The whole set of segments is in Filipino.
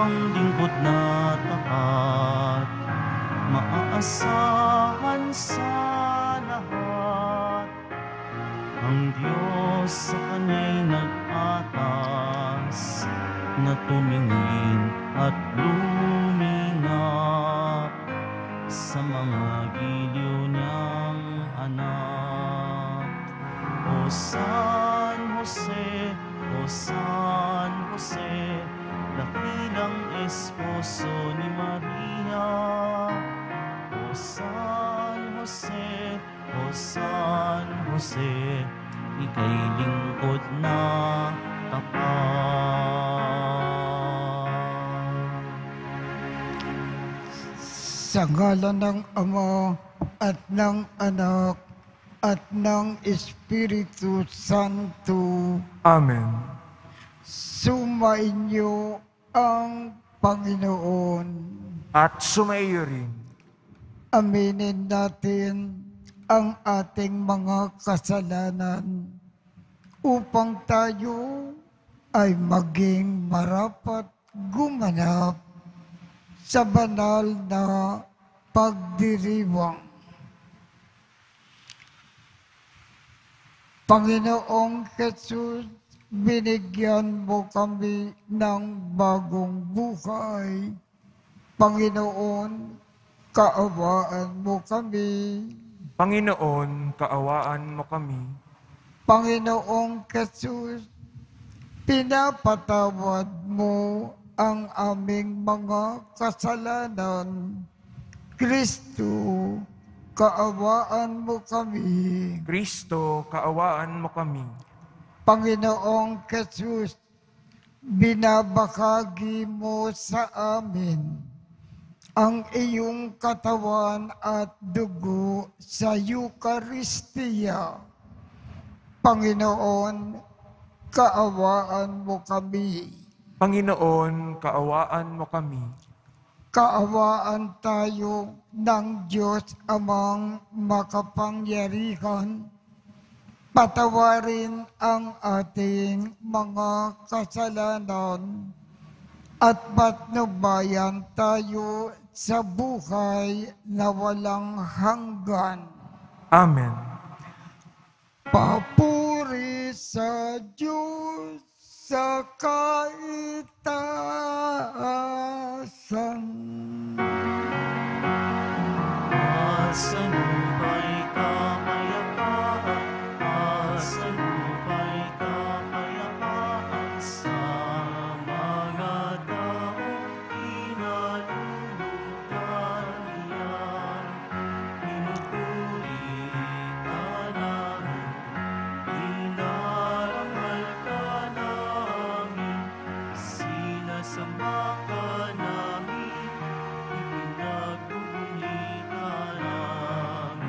ang lingkod na tapat, maaasahan sa lahat. Ang Diyos sa Kanya'y nag-atas, na tumingin at lumingap sa mga giliw niyang anak. O San Jose, O San Jose, dakilang esposo ni Maria. O San Jose, O San Jose, ika'y lingkod na tapat. Sa ngalan ng Ama at ng Anak at ng Espiritu Santo. Amen. Sumainyo ang Panginoon. At sumaiyo rin. Aminin natin ang ating mga kasalanan upang tayo ay maging marapat gumanap sa banal na pagdiriwang. Panginoong Jesus, binigyan mo kami ng bagong buhay. Panginoon, kaawaan mo kami. Panginoon, kaawaan mo kami. Panginoong Jesus, pinapatawad mo ang aming mga kasalanan. Kristo, kaawaan mo kami. Kristo, kaawaan mo kami. Panginoong Jesus, binabahagi mo sa amin ang iyong katawan at dugo sa Eucharistia. Panginoon, kaawaan mo kami. Panginoon, kaawaan mo kami. Kaawaan tayo ng Diyos Amang makapangyarihan. Patawarin ang ating mga kasalanan at patnubayan tayo sa buhay na walang hanggan. Amen. Papuri sa Diyos sa kaitaasan. Sa lupa'y kapayapaan, sa lupa'y kapayapaan, sa mga taong pinalulutan niyan. Pinupuri ka namin, inarangal ka namin, sinasamba ka namin, ipinagbubunyi ka namin.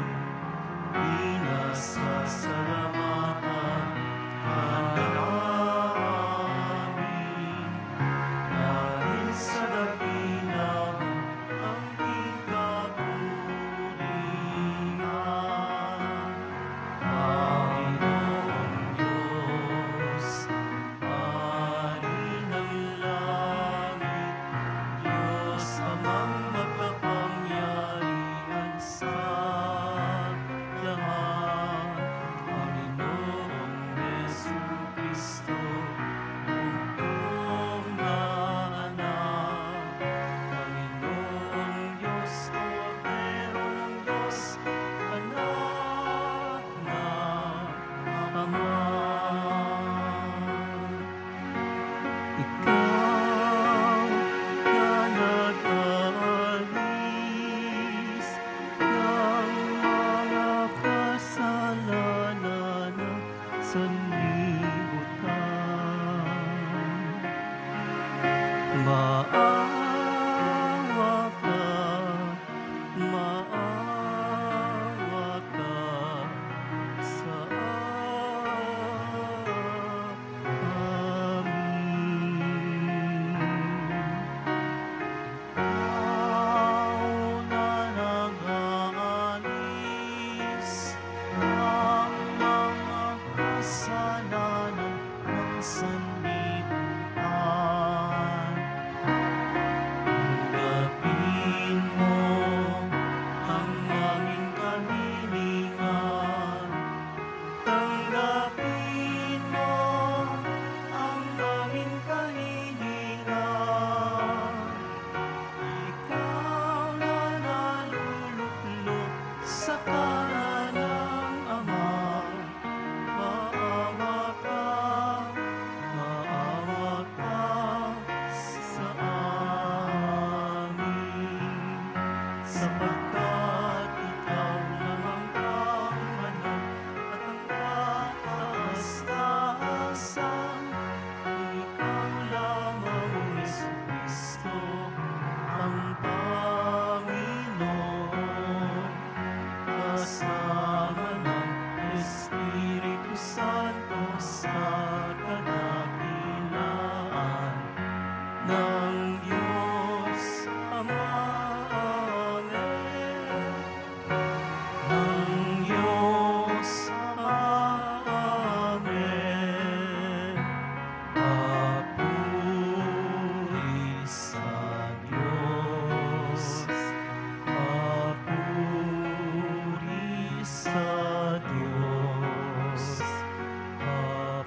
Diyos.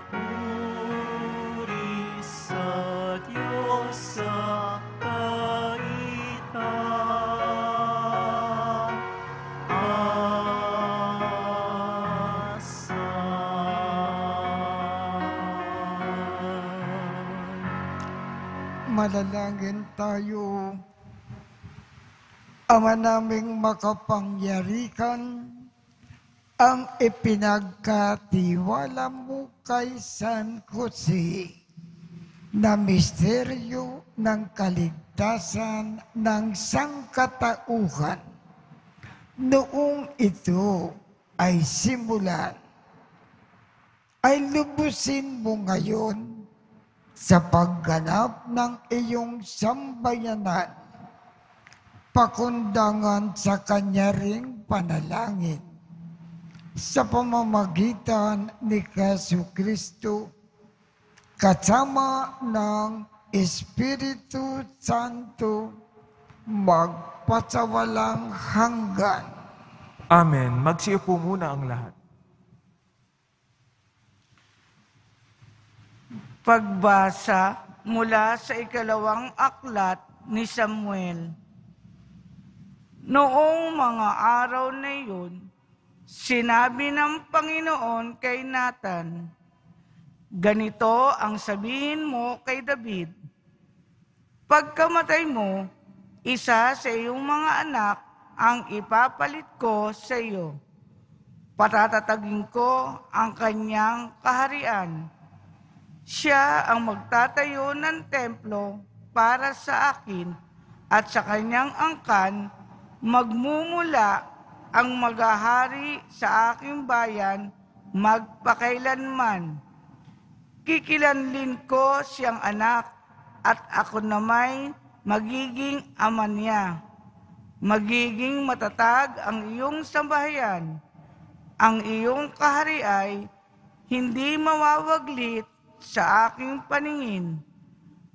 Papuri sa Diyos sa kaitan. Manalangin tayo. Ama naming makapangyarihan, ang ipinagkatiwala mo kay San Jose na misteryo ng kaligtasan ng sangkatauhan. Noong ito ay simulan, ay lubusin mo ngayon sa pagganap ng iyong sambayanan, pakundangan sa kanya ring panalangin sa pamamagitan ni Jesucristo kasama ng Espiritu Santo magpasawalang hanggan. Amen. Magsiupo muna ang lahat. Pagbasa mula sa ikalawang aklat ni Samuel. Noong mga araw na iyon, sinabi ng Panginoon kay Nathan, "Ganito ang sabihin mo kay David, pagkamatay mo, isa sa iyong mga anak ang ipapalit ko sa iyo. Patatatagin ko ang kanyang kaharian. Siya ang magtatayo ng templo para sa akin at sa kanyang angkan magmumula ang maghahari sa aking bayan magpakailanman. Kikilanlin ko siyang anak at ako namay magiging ama niya. Magiging matatag ang iyong sambahayan. Ang iyong kahari ay hindi mawawaglit sa aking paningin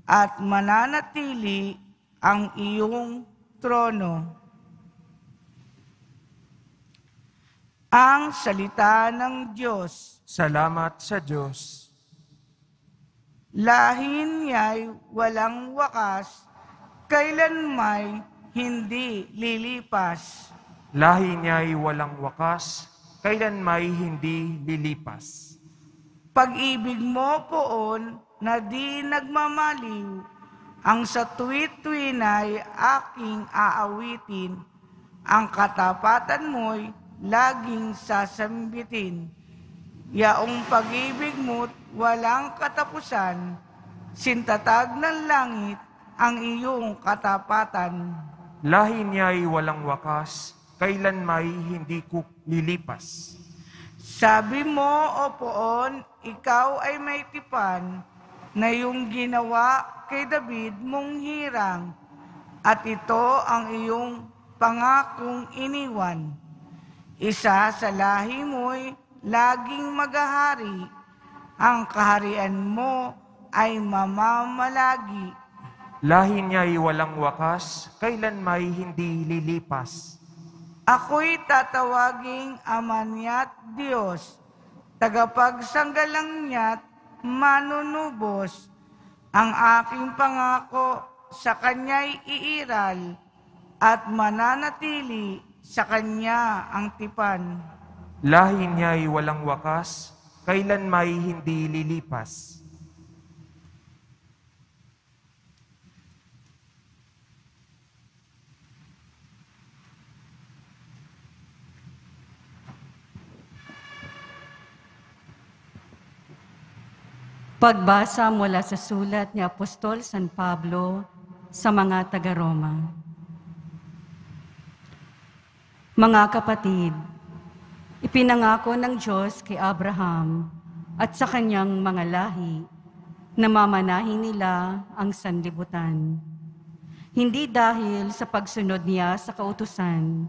at mananatili ang iyong trono." Ang salita ng Diyos. Salamat sa Diyos. Lahin niya'y walang wakas, kailanmay hindi lilipas. Lahi niya'y walang wakas, kailan may hindi lilipas. Pag-ibig mo poon na di nagmamaliw, ang sa tuwid-tuwina'y aking aawitin, ang katapatan mo'y laging sasambitin. Yaong pag-ibig mo't walang katapusan, sintatag ng langit ang iyong katapatan. Lahi niya'y walang wakas, kailan may hindi ko lilipas. Sabi mo, O poon, ikaw ay may tipan na iyong ginawa kay David mong hirang, at ito ang iyong pangakong iniwan. Isa sa lahi mo'y laging maghahari, ang kaharian mo ay mamamalagi. Lahi niya'y walang wakas, kailan may hindi lilipas. Ako'y tatawaging Ama niya't Diyos, tagapagsanggalang niya't manunubos. Ang aking pangako sa Kanya'y iiral at mananatili sa Kanya ang tipan. Lahi niya'y walang wakas, kailan may hindi lilipas. Pagbasa mula sa sulat ni Apostol San Pablo sa mga taga-Roma. Mga kapatid, ipinangako ng Diyos kay Abraham at sa kanyang mga lahi na mamanahin nila ang sanlibutan. Hindi dahil sa pagsunod niya sa kautusan,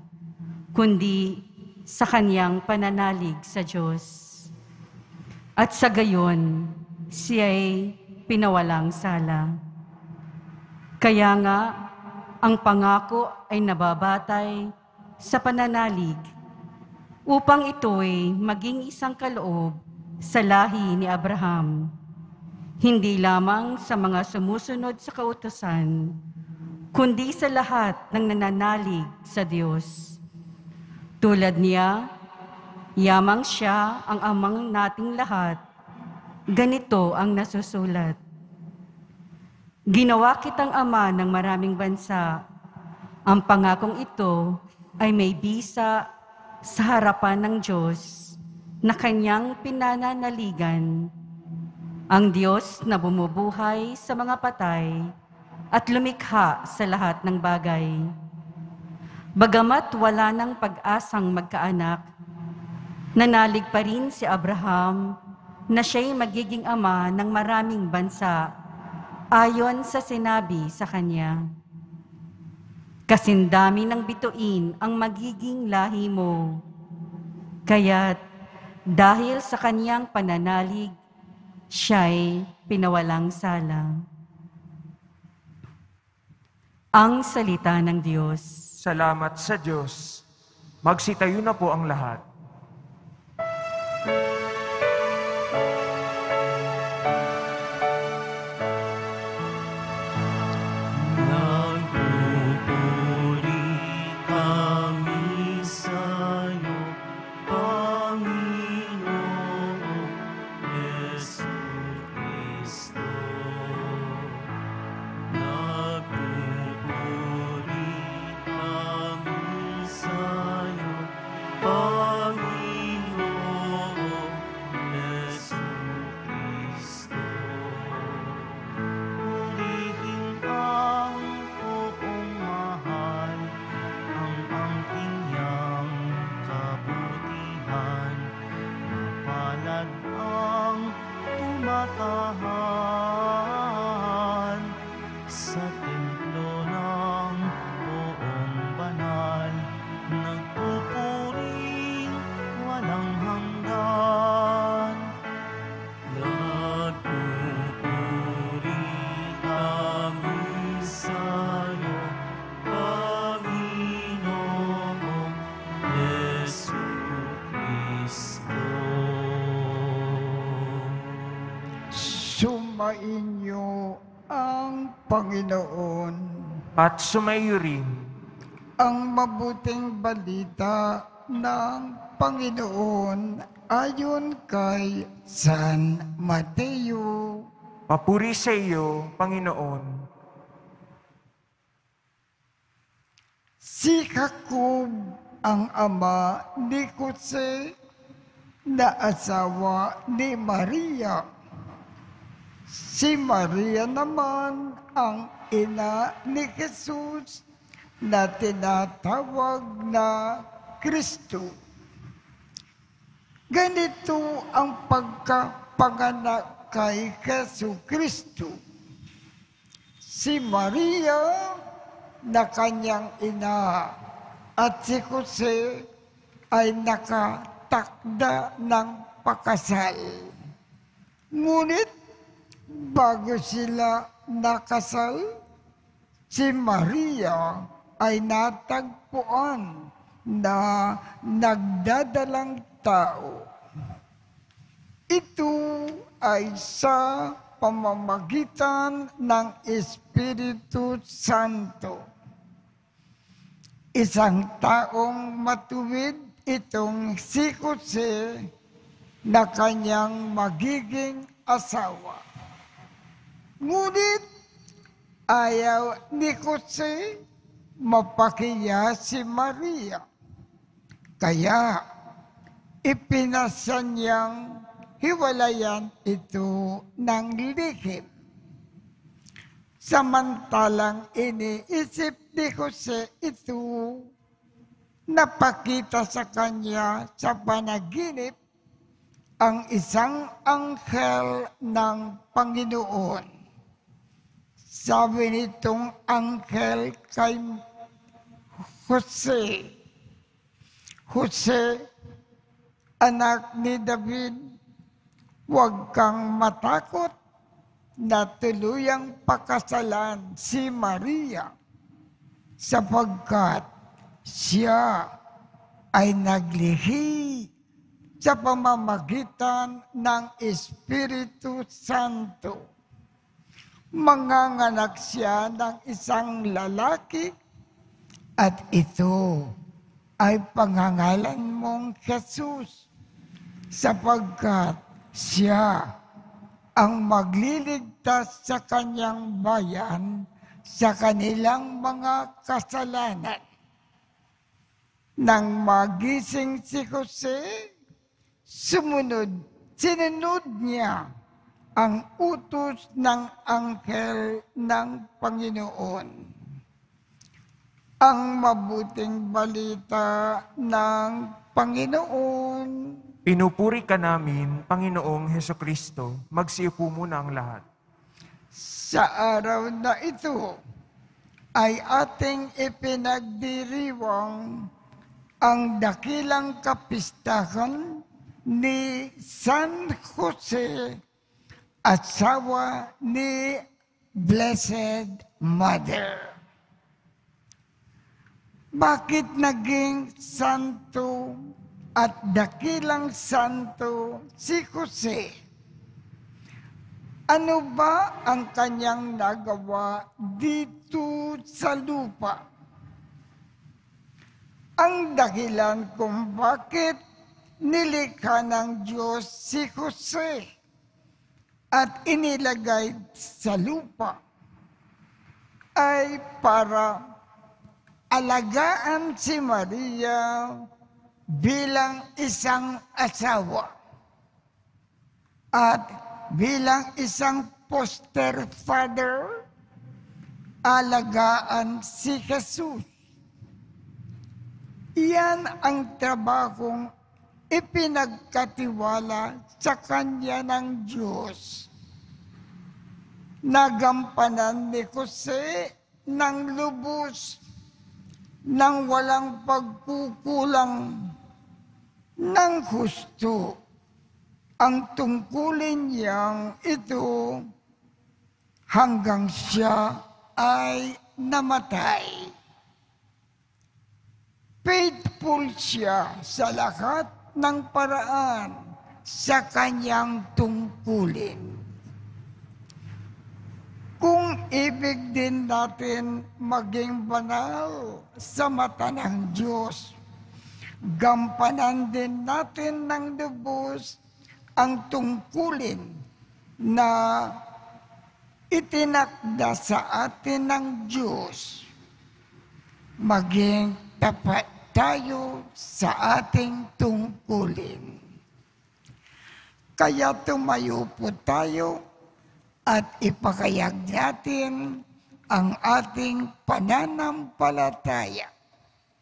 kundi sa kanyang pananalig sa Diyos. At sa gayon, siya'y pinawalang sala. Kaya nga, ang pangako ay nababatay sa pananalig upang ito'y maging isang kaloob sa lahi ni Abraham, hindi lamang sa mga sumusunod sa kautusan, kundi sa lahat ng nananalig sa Diyos. Tulad niya, yamang siya ang amang nating lahat. Ganito ang nasusulat. Ginawa kitang ama ng maraming bansa. Ang pangakong ito ay may bisa sa harapan ng Diyos na kanyang pinananaligan. Ang Diyos na bumubuhay sa mga patay at lumikha sa lahat ng bagay. Bagamat wala ng pag-asang magkaanak, nanalig pa rin si Abraham na siya'y magiging ama ng maraming bansa ayon sa sinabi sa kanya. Kasindami ng bituin ang magiging lahi mo. Kaya't dahil sa kaniyang pananalig, siya'y pinawalang sala. Ang salita ng Diyos. Salamat sa Diyos. Magsitayo na po ang lahat. Nagpupuri kami sa'yo, Panginoong Jesucristo. Nagpupuri kami sa'yo, Panginoong Jesucristo. Purihin ang buong mahal, ang angking kabutihan, mapalad ang tumatahan sa templo ng buong banal, nagpupuring walang hanggan. Nagpupuri kami sa'yo, Panginoong Jesucristo. Sumainyo ang Panginoon. At sumayo rin Ang mabuting balita ng Panginoon ayon kay San Mateo. papuri sa iyo, Panginoon. Si Jacob ang ama ni Jose na asawa ni Maria. Si Maria naman ang ina ni Jesus na tinatawag na Kristo. Ganito ang pagkapanganak kay Jesu Kristo. Si Maria na kanyang ina at si Jose ay nakatakda ng pakasal. Ngunit bago sila nakasal, si Maria ay natagpuan na nagdadalang tao. Ito ay sa pamamagitan ng Espiritu Santo. Isang taong matuwid itong si Jose na kanyang magiging asawa. Ngunit ayaw ni Jose mapakiya si Maria. Kaya ipinasa niyang hiwalayan ito ng lihim. Samantalang iniisip ni Jose ito, napakita sa kanya sa panaginip ang isang anghel ng Panginoon. Sabi nitong anghel kay Jose, Jose, anak ni David, huwag kang matakot na tuluyang pakasalan si Maria sapagkat siya ay naglihi sa pamamagitan ng Espiritu Santo. Manganganak siya ng isang lalaki at ito ay pangangalan mong Jesus sapagkat siya ang magliligtas sa kanyang bayan sa kanilang mga kasalanan. Nang magising si Jose, sinunod niya ang utos ng anghel ng Panginoon. Ang mabuting balita ng Panginoon. Pinupuri ka namin, Panginoong Hesukristo. Magsiupo muna ang lahat. Sa araw na ito ay ating ipinagdiriwang ang dakilang kapistahan ni San Jose, asawa ni Blessed Mother. Bakit naging santo at dakilang santo si Jose? Ano ba ang kanyang nagawa dito sa lupa? Ang dahilan kung bakit nilikha ng Diyos si Jose at inilagay sa lupa ay para alagaan si Maria bilang isang asawa at bilang isang foster father, alagaan si Jesus. Iyan ang trabahong ipinagkatiwala sa kanya ng Diyos. Nagampanan ni Jose ng lubos nang walang pagkukulang ng husto ang tungkulin niyang ito hanggang siya ay namatay. Faithful siya sa lahat ng paraan sa kanyang tungkulin. Kung ibig din natin maging banal sa mata ng Diyos, gampanan din natin ng lubos ang tungkulin na itinakda sa atin ng Diyos. Maging tapat tayo sa ating tungkulin. Kaya tumayo po tayo at ipakayag natin ang ating pananampalataya.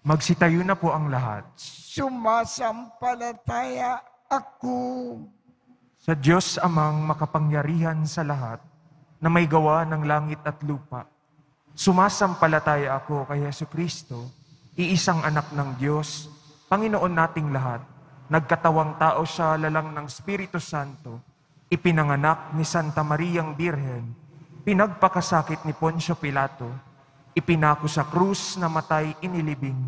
Magsitayo na po ang lahat. Sumasampalataya ako Sa Diyos amang makapangyarihan sa lahat, na may gawa ng langit at lupa. Sumasampalataya ako kay Hesukristo, iisang anak ng Diyos, Panginoon nating lahat. Nagkatawang tao siya lalang ng Espiritu Santo, ipinanganak ni Santa Mariang Birhen, pinagpakasakit ni Poncio Pilato, ipinako sa krus na matay inilibing,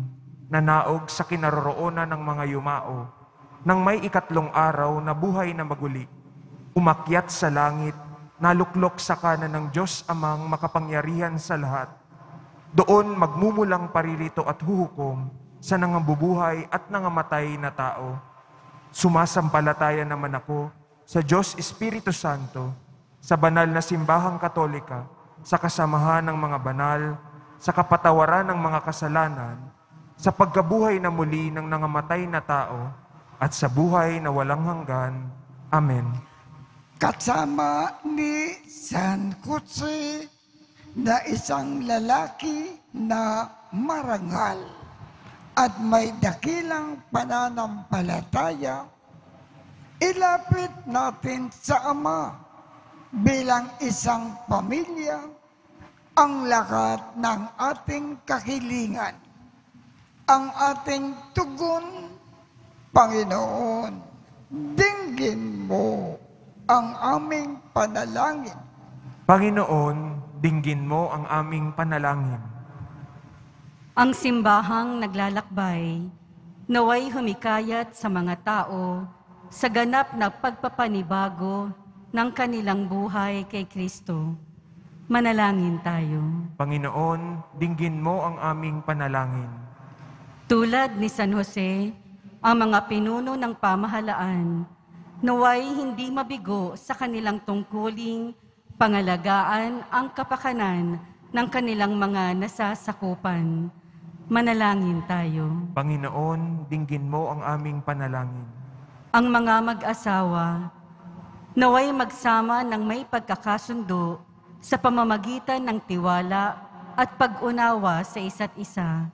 nanaog sa kinaroroonan ng mga yumao, nang may ikatlong araw na buhay na maguli, umakyat sa langit, naluklok sa kanan ng Diyos amang makapangyarihan sa lahat. Doon magmumulang paririto at huhukom sa nangabubuhay at nangamatay na tao. Sumasampalataya naman ako sa Diyos Espiritu Santo, sa banal na simbahang katolika, sa kasamahan ng mga banal, sa kapatawaran ng mga kasalanan, sa pagkabuhay na muli ng nangamatay na tao, at sa buhay na walang hanggan. Amen. kasama ni San Jose na isang lalaki na marangal at may dakilang pananampalataya, ilapit natin sa Ama bilang isang pamilya ang lahat ng ating kahilingan. Ang ating tugon, Panginoon, dinggin mo ang aming panalangin. Panginoon, dinggin mo ang aming panalangin. Ang simbahang naglalakbay, naway humikayat sa mga tao sa ganap na pagpapanibago ng kanilang buhay kay Kristo. Manalangin tayo. Panginoon, dinggin mo ang aming panalangin. Tulad ni San Jose, ang mga pinuno ng pamahalaan, naway hindi mabigo sa kanilang tungkuling pangalagaan ang kapakanan ng kanilang mga nasasakupan. Manalangin tayo. Panginoon, dinggin mo ang aming panalangin. Ang mga mag-asawa, naway magsama ng may pagkakasundo sa pamamagitan ng tiwala at pag-unawa sa isa't isa.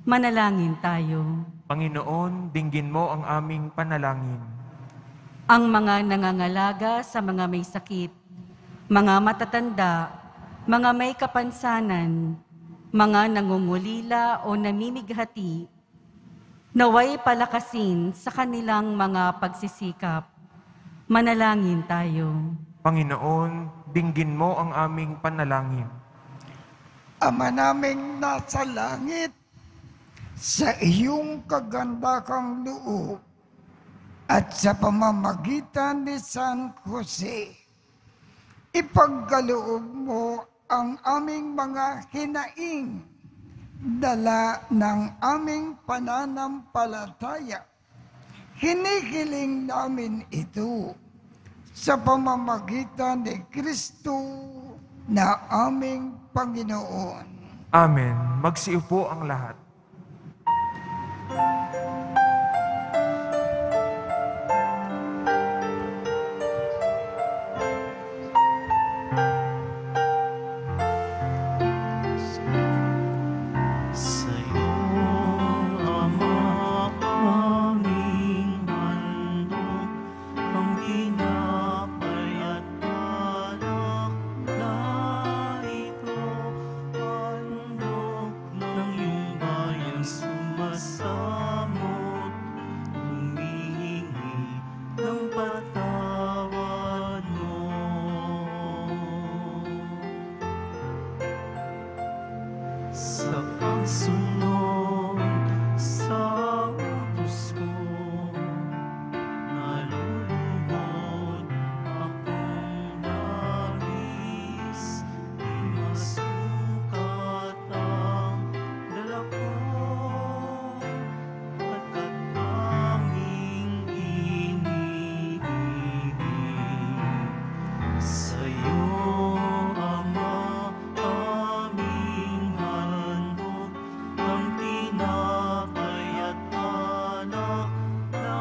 Manalangin tayo. Panginoon, dinggin mo ang aming panalangin. Ang mga nangangalaga sa mga may sakit, mga matatanda, mga may kapansanan, mga nangungulila o namimighati, naway palakasin sa kanilang mga pagsisikap. Manalangin tayo. Panginoon, dinggin mo ang aming panalangin. Ama naming nasa langit, sa iyong kagandakang loob at sa pamamagitan ni San Jose, ipagkaloob mo ang aming mga hinaing, dala ng aming pananampalataya. Hinihiling namin ito sa pamamagitan ni Kristo na aming Panginoon. Amen. Magsiupo ang lahat. Sa'yo, Ama, aming handog, ang tinapay at alak na ito, handog ng iyong bayang sumasamot, humihingi ng patawad mo. Sa pagsunod sa utos ko, nalulugod akong labis, di masukat ang dala ko, at aming iniibig. Sa'yo, Ama, aming handog, ang tinapay at alak na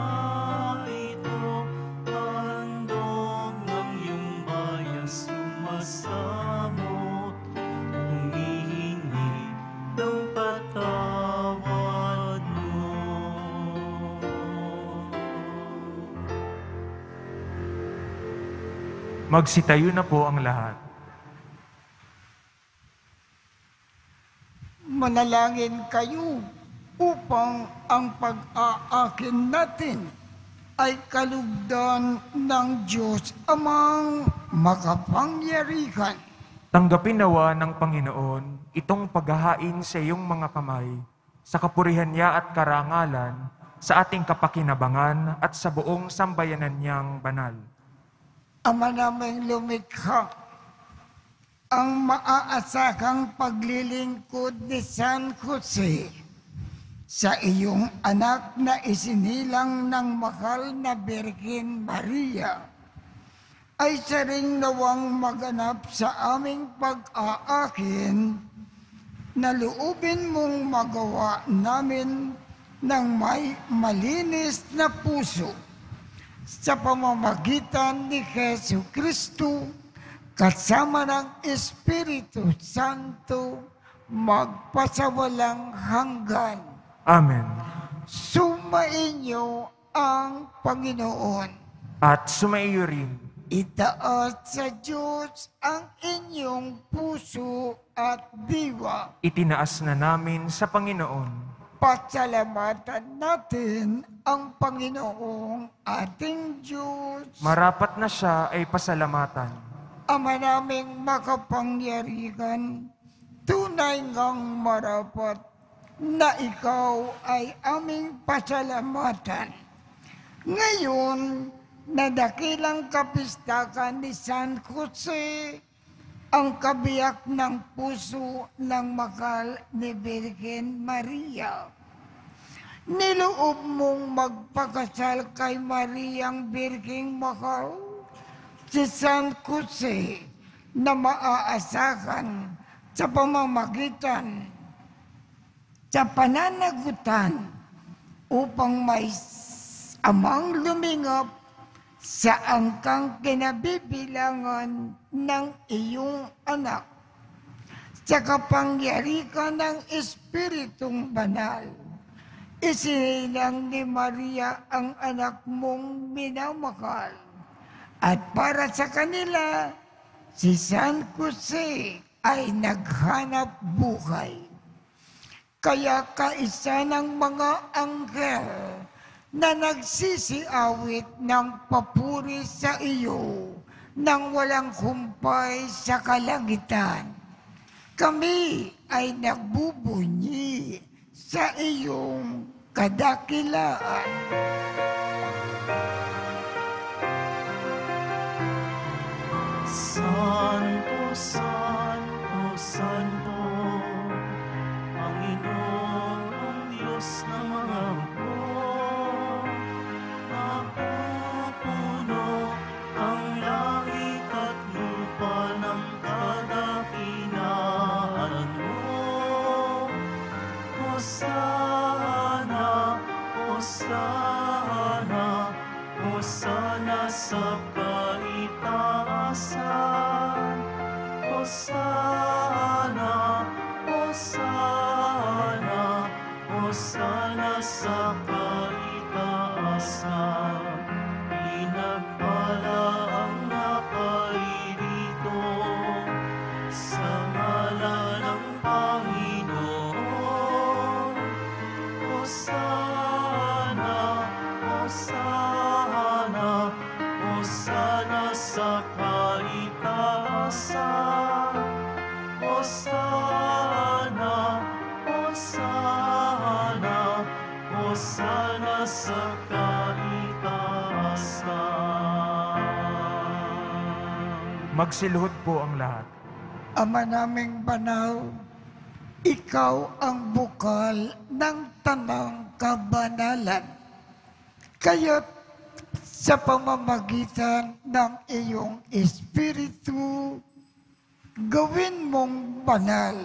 ito, handog ng iyong bayang sumasamot, humihingi ng patawad mo. Magsitayo na po ang lahat. Manalangin kayo upang ang pag-aakin natin ay kalugdan ng Diyos amang makapangyarihan. Tanggapin nawa ng Panginoon itong paghahain sa iyong mga kamay, sa kapurihan niya at karangalan, sa ating kapakinabangan at sa buong sambayanan niyang banal. Ama naming lumikha, ang maaasahang paglilingkod ni San Jose sa iyong anak na isinilang ng mahal na Birhen Maria ay siya ring nawang maganap sa aming pag-aakin na loobin mong magawa namin ng may malinis na puso sa pamamagitan ni Jesu Kristo kasama ng Espiritu Santo magpasawalang hanggan. Amen. Sumainyo ang Panginoon. At sumaiyo rin. Itaas sa Diyos ang inyong puso at diwa. Itinaas na namin sa Panginoon. Pasalamatan natin ang Panginoong ating Diyos. Marapat na siya ay pasalamatan. Ama naming makapangyarihan, tunay ngang marapat na ikaw ay aming pasalamatan. Ngayon, na dakilang kapistakan ni San Jose, ang kabiyak ng puso ng mahal ni Birhen Maria. Niloob mong magpakasal kay Mariang Birheng Mahal si San Jose na maaasahan sa pamamagitan sa pananagutan upang may amang lumingap sa angkang kinabibilangan ng iyong anak sa kapangyarihan ng Espiritong Banal. Isinilang ni Maria ang anak mong minamahal at para sa kanila, si San Jose ay naghanap buhay. Kaya kaisa ng mga anghel na nagsisiawit ng papuri sa iyo nang walang humpay sa kalangitan. Kami ay nagbubunyi sa iyong kadakilaan. Santo, Santo, Santo, Panginoon ang Diyos ng mga hukbo. Napupuno ang langit at lupa ng kadakilaan mo. Hosana, Hosana, Hosana sa kaitaasan. Hosana, Hosana, Hosana sa kaitaasan. Pinagpala ang naparirito sa ngalan ng Panginoon. Hosana, Hosana, Hosana sa kaitaasan. Hosana, Hosana, Hosana sa kaitaasan. Magsiluhod po ang lahat. Ama naming banal, ikaw ang bukal ng tanang kabanalan. Kaya't sa pamamagitan ng iyong Espiritu, gawin mong banal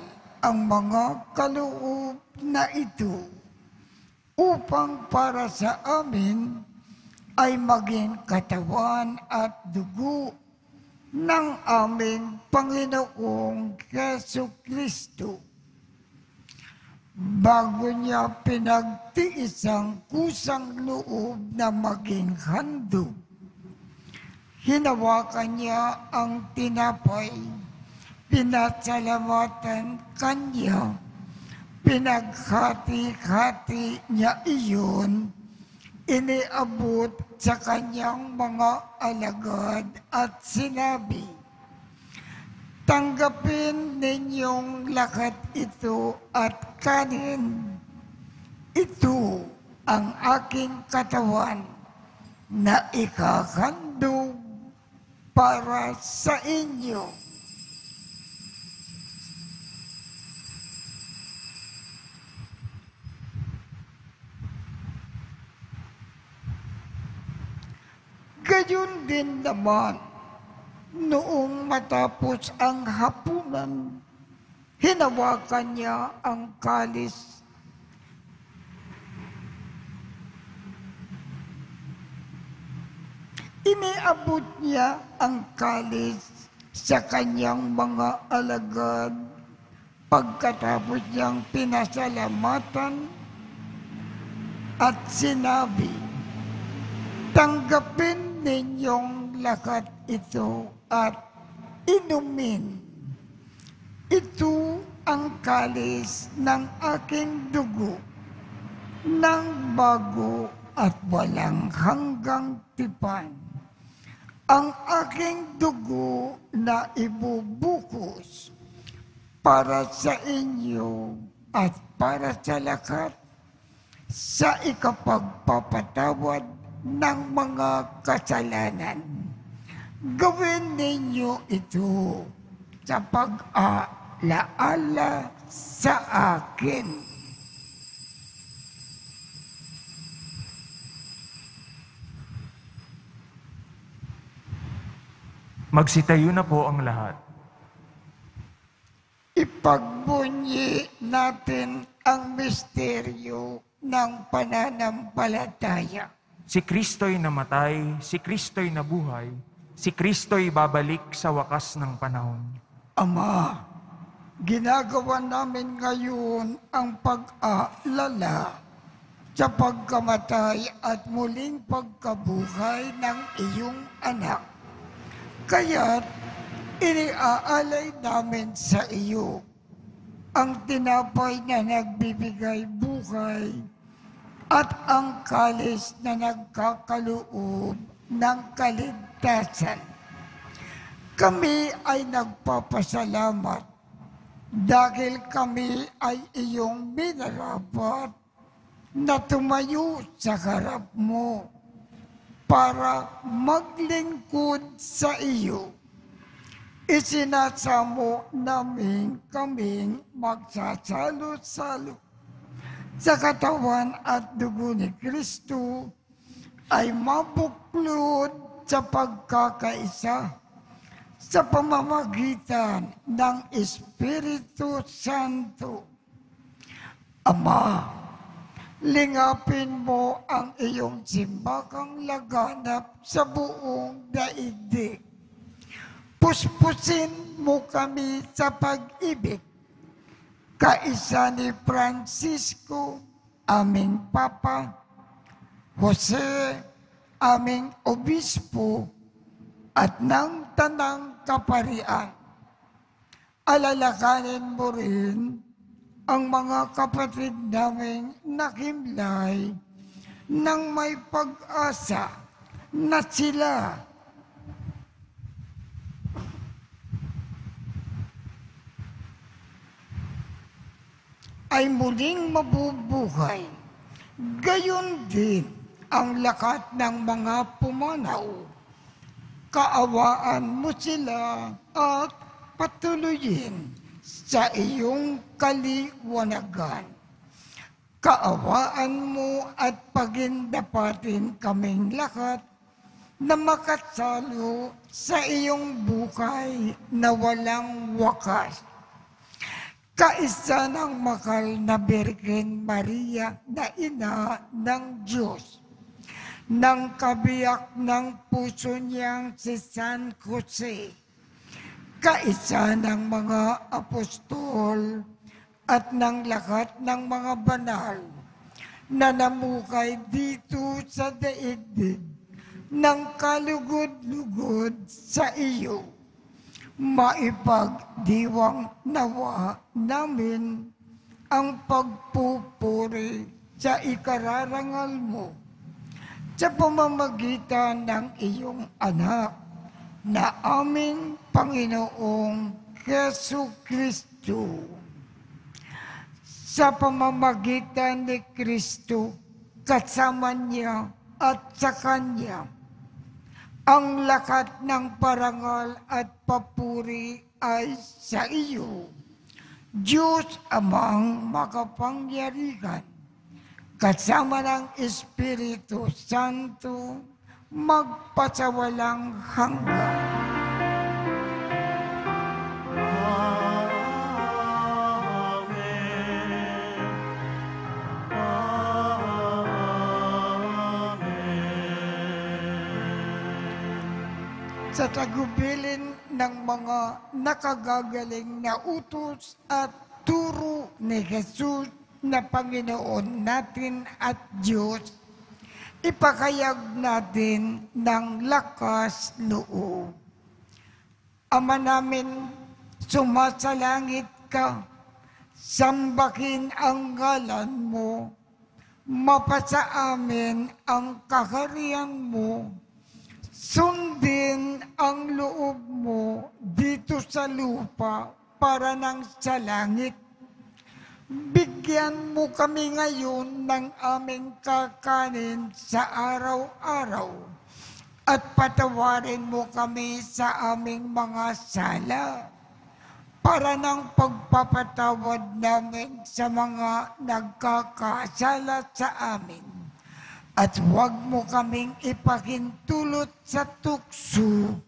ang mga kaloob na ito upang para sa amin ay maging katawan at dugo ng aming Panginoong Jesucristo. Bago niya pinagtiis ang kusang loob na maging handog, hinawakan niya ang tinapay, pinasalamatan kanya, pinaghati-hati niya iyon, iniabot sa kanyang mga alagad at sinabi, "Tanggapin ninyong lahat ito at kanin. Ito ang aking katawan na ikahandog para sa inyo." Gayon din naman, noong matapos ang hapunan, hinawakan niya ang kalis. Iniabot niya ang kalis sa kanyang mga alagad pagkatapos niyang pinasalamatan at sinabi, "Tanggapin ninyong lahat ito at inumin. Ito ang kalis ng aking dugo, ng bago at walang hanggang tipan. Ang aking dugo na ibubukos para sa inyo at para sa lahat, sa ikapagpapatawad ng mga kasalanan. Gawin ninyo ito sa pag-alaala sa akin. Magsitayo na po ang lahat. Ipagbunyi natin ang misteryo ng pananampalataya. Si Kristo'y namatay, si Kristo'y nabuhay, si Kristo'y babalik sa wakas ng panahon. Ama, ginagawa namin ngayon ang pag-aalala sa pagkamatay at muling pagkabuhay ng iyong anak. Kaya't iniaalay namin sa iyo ang tinapay na nagbibigay buhay at ang kalis na nagkakaloob ng kaligtasan. Kami ay nagpapasalamat dahil kami ay iyong minarapat na tumayo sa harap mo para maglingkod sa iyo. Isinasamo namin kaming magsasalo-salo sa katawan at dugo ni Kristo ay mabuklod sa pagkakaisa sa pamamagitan ng Espiritu Santo. Ama, lingapin mo ang iyong simbakang laganap sa buong daigdig. Puspusin mo kami sa pag-ibig. Kaisa ni Francisco, aming Papa, Jose, aming Obispo, at ng Tanang Kaparian. Alalakanin mo rin ang mga kapatid naming nakimlay nang may pag-asa na sila ay muling mabubuhay. Gayon din ang lakat ng mga pumanaw. Kaawaan mo sila at patuloyin sa iyong kaliwanagan. Kaawaan mo at pagindapatin kaming lahat na makasalo sa iyong buhay na walang wakas. Kaisa ng mahal na Birhen Maria na ina ng Diyos, ng kabiyak ng puso niyang si San Jose, kaisa ng mga apostol at ng lahat ng mga banal na namukay dito sa daigdig ng kalugod-lugod sa iyo. Maipagdiwang nawa namin ang pagpupuri sa ikararangal mo sa pamamagitan ng iyong anak na aming Panginoong Jesucristo. Sa pamamagitan ni Kristo, kasama niya at sa Kanya, ang lakat ng parangal at papuri ay sa iyo, Diyos Amang makapangyarihan, kasama ng Espiritu Santo, magpasawalang hanggan. Sa tagubilin ng mga nakagagaling na utos at turo ni Jesus na Panginoon natin at Diyos, ipakayag natin ng lakas loob. Ama namin, sumasalangit ka, sambahin ang ngalan mo, mapasa amin ang kaharian mo, sundin ang loob mo dito sa lupa para nang sa langit. Bigyan mo kami ngayon ng aming kakanin sa araw-araw at patawarin mo kami sa aming mga sala para ng pagpapatawad namin sa mga nagkakasala sa amin. At huwag mo kaming ipahintulot sa tukso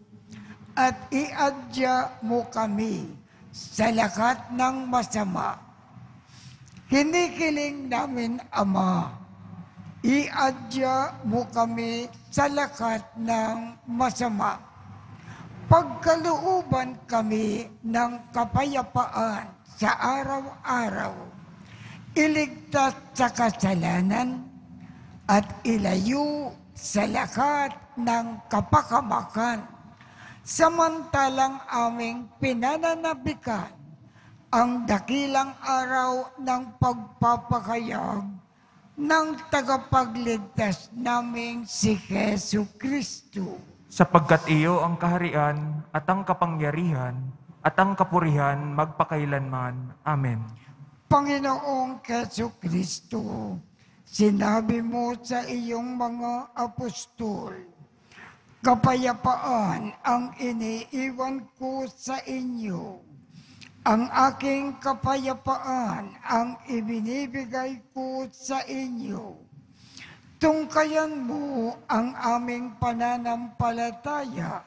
at iadya mo kami sa lahat ng masama. Kinikiling namin, Ama, iadya mo kami sa lahat ng masama. Pagkalooban kami ng kapayapaan sa araw-araw, iligtas sa kasalanan at ilayo sa lahat ng kapakamakan, samantalang aming pinananabikan ang dakilang araw ng pagpapakayag ng tagapagligtas naming si Jesu Kristo. Sapagkat iyo ang kaharian at ang kapangyarihan at ang kapurihan magpakailanman. Amen. Panginoong Jesu Kristo, sinabi mo sa iyong mga apostol, kapayapaan ang iniiwan ko sa inyo. Ang aking kapayapaan ang ibinibigay ko sa inyo. Tungkayan mo ang aming pananampalataya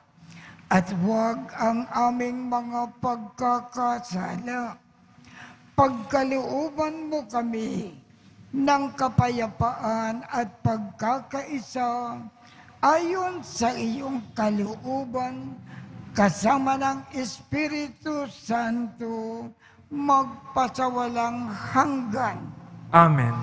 at huwag ang aming mga pagkakasala. Pagkalooban mo kami ng kapayapaan at pagkakaisa ayon sa iyong kalooban, kasama ng Espiritu Santo, magpasawalang hanggan. Amen.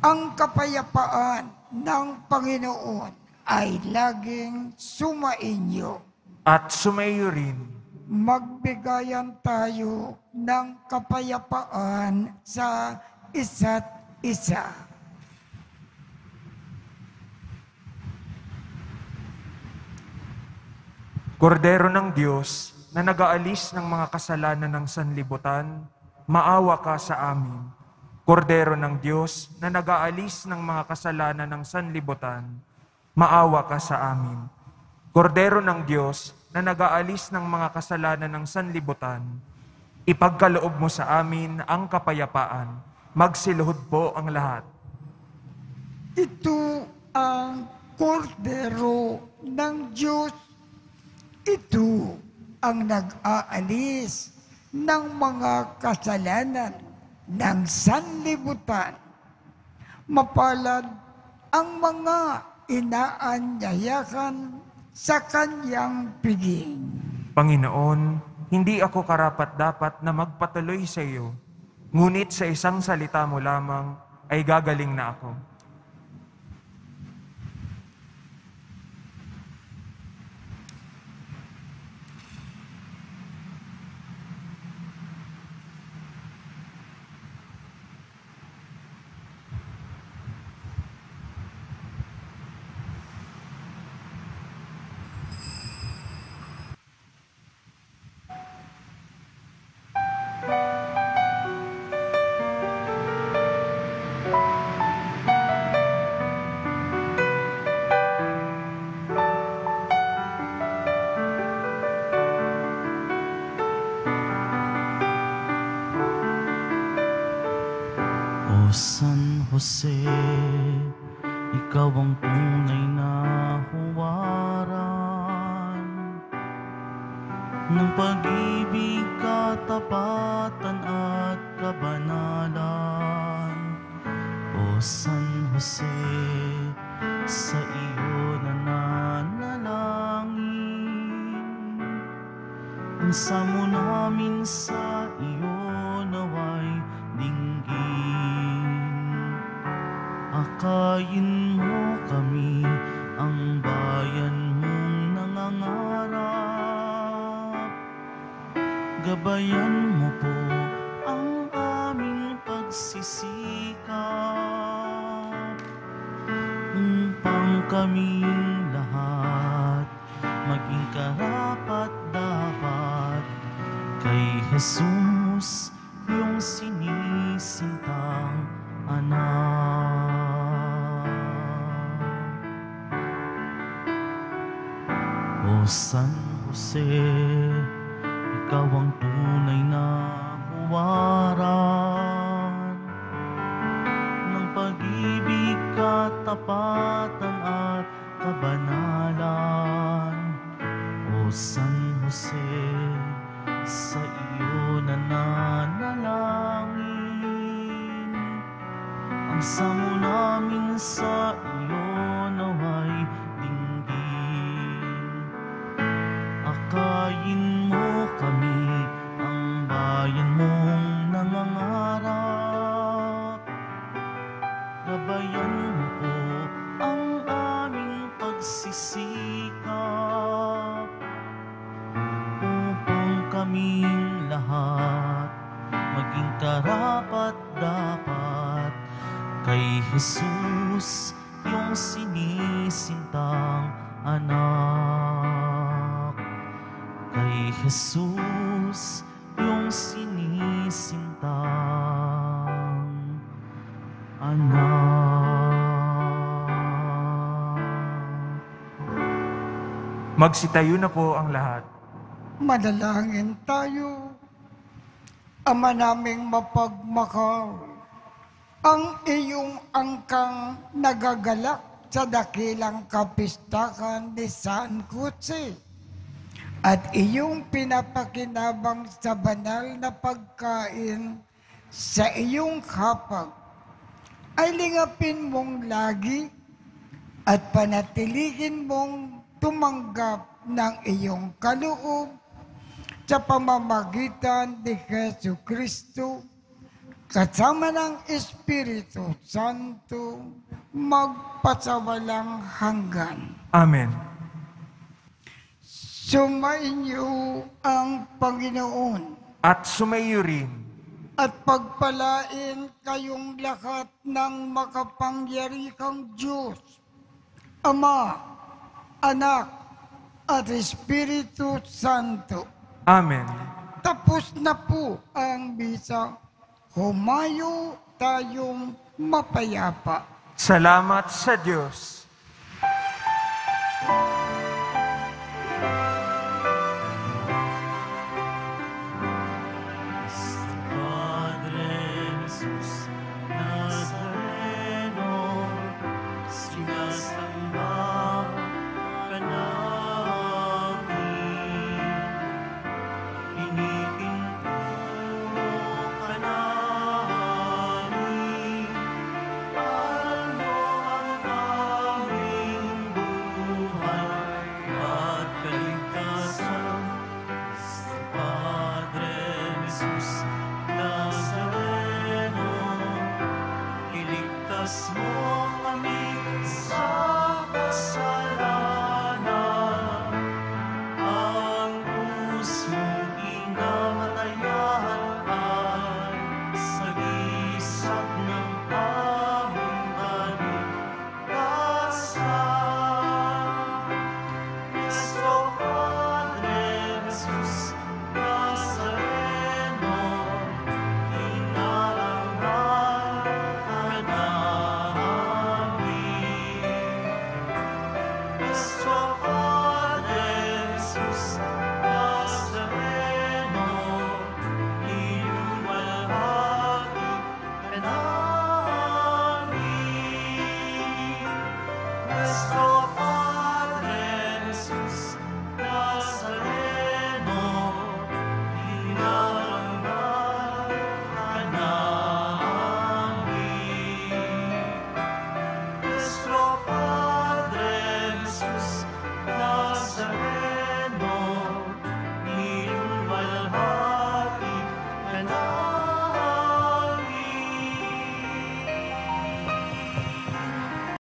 Ang kapayapaan ng Panginoon ay laging sumainyo. At sumaiyo rin. Magbigayan tayo ng kapayapaan sa isa't isa. Kordero ng Diyos na nag-aalis ng mga kasalanan ng sanlibutan, maawa ka sa amin. Kordero ng Diyos na nag-aalis ng mga kasalanan ng sanlibutan, maawa ka sa amin. Kordero ng Diyos na nag-aalis ng mga kasalanan ng sanlibutan, ipagkaloob mo sa amin ang kapayapaan. Magsiluhod po ang lahat. Ito ang kordero ng Diyos. Ito ang nag-aalis ng mga kasalanan ng sanlibutan. Mapalad ang mga inaanyayahan sa kanyang piging. Panginoon, hindi ako karapat-dapat na magpatuloy sa iyo, ngunit sa isang salita mo lamang ay gagaling na ako. O San Jose, ikaw ang tunay na huwaran ng pag-ibig, katapatan at kabanalan. O San Jose, sa iyo nananalangin, ang samo namin sa iyo naway dinggin. Akayin mo kami, ang bayan mong nangangarap. Gabayan mo po ang aming pagsisikap, upang kaming lahat maging karapat-dapat kay Jesus, iyong sinisingil. O San Jose, ikaw ang tunay na huwaran ng pag-ibig, katapatan at kabanalan. O San Jose, sa iyo nananalangin, ang samo namin sa iyo naway dinggin. Akayin mo kami, ang bayan mong nangangarap. Gabayan mo po ang aming pagsisikap upang kaming lahat maging karapat-dapat kay Jesus, yung sinisintang anak. Kay Jesus, yung sinisintang anak. Magsitayo na po ang lahat. Manalangin tayo. Ama naming mapagmahal, ang iyong angkang nagagalak sa dakilang kapistahan ni San Jose at iyong pinapakinabang sa banal na pagkain sa iyong hapag, ay lingapin mong lagi at panatilihin mong tumanggap ng iyong kaloob sa pamamagitan ni Jesu Kristo, kasama ng Espiritu Santo, magpasawalang hanggan. Amen. Sumainyo ang Panginoon At sumayo rin at pagpalain kayong lahat ng makapangyarihang Diyos, Ama, Anak, at Espiritu Santo. Amen. Tapos na po ang misa. Humayo tayong mapayapa. Salamat sa Diyos.